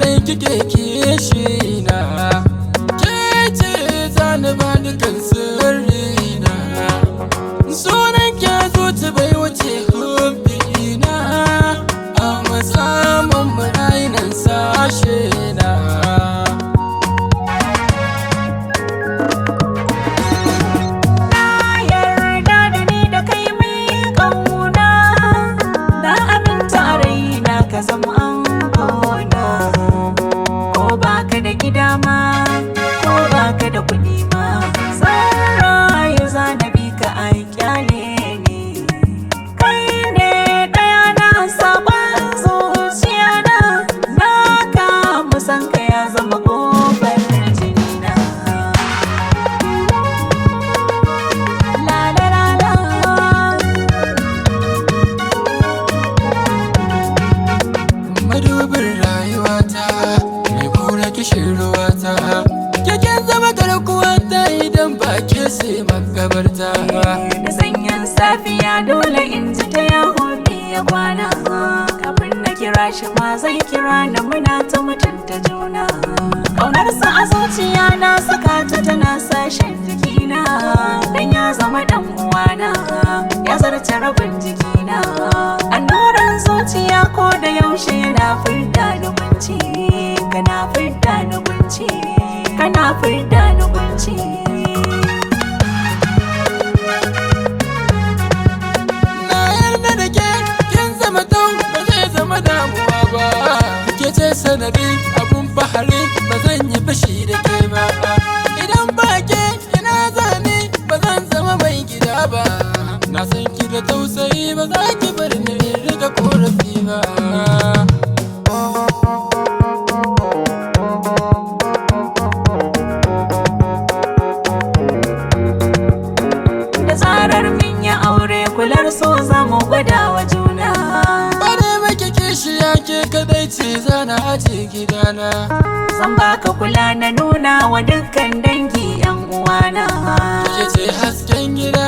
kadai kike kishi na, ke ce zani bani kan sirri na, sunan ke zuci bai wuce hubbi na, a musamman murayinan sashe na. Ka zama angona, ko baka da gida ma, ko baka da kuɗi ma, zan rayu zanabi ka ai kyale ni. Kai ne ɗaya na sabon zuciya na, naka musan ka ya zama ƙofar jini na. La la la la. Madubin rayuwata, mai kura kishin ruwata, keken zama garkuwata idan ba ke sai makabarta. Da sanyin safiya dole in ji ta yahudi ya kwana, kafin na kira shi ma zai kira ni muna ta mutunta juna. Ƙaunarsa a zuciya na saka ta tana sashen jikina, dan ya zama dan uwana, ya zarce rabin jikina. Annoran zuciya ko da yaushe yana fidda ni kunci, kana fidda ni kunci, kana fidda ni kunci. Na yarda da ke, kin zama tau ba zai zama damuwa ba, ke ce sanadi abun fahari ba zan yi fashi da ke ba. Idan ba ke ina zane ba zan zama mai gida ba, na san ki da tausayi ba za ki bar ni in riga korafi ba. Da zarar min ya aure kular so za mu gwada wa juna. Bare maki kishiya ke kadai ce zana aje gidana, Zan baka kula na nuna wa dukkan dangi yan uwana. ke ce hasken gida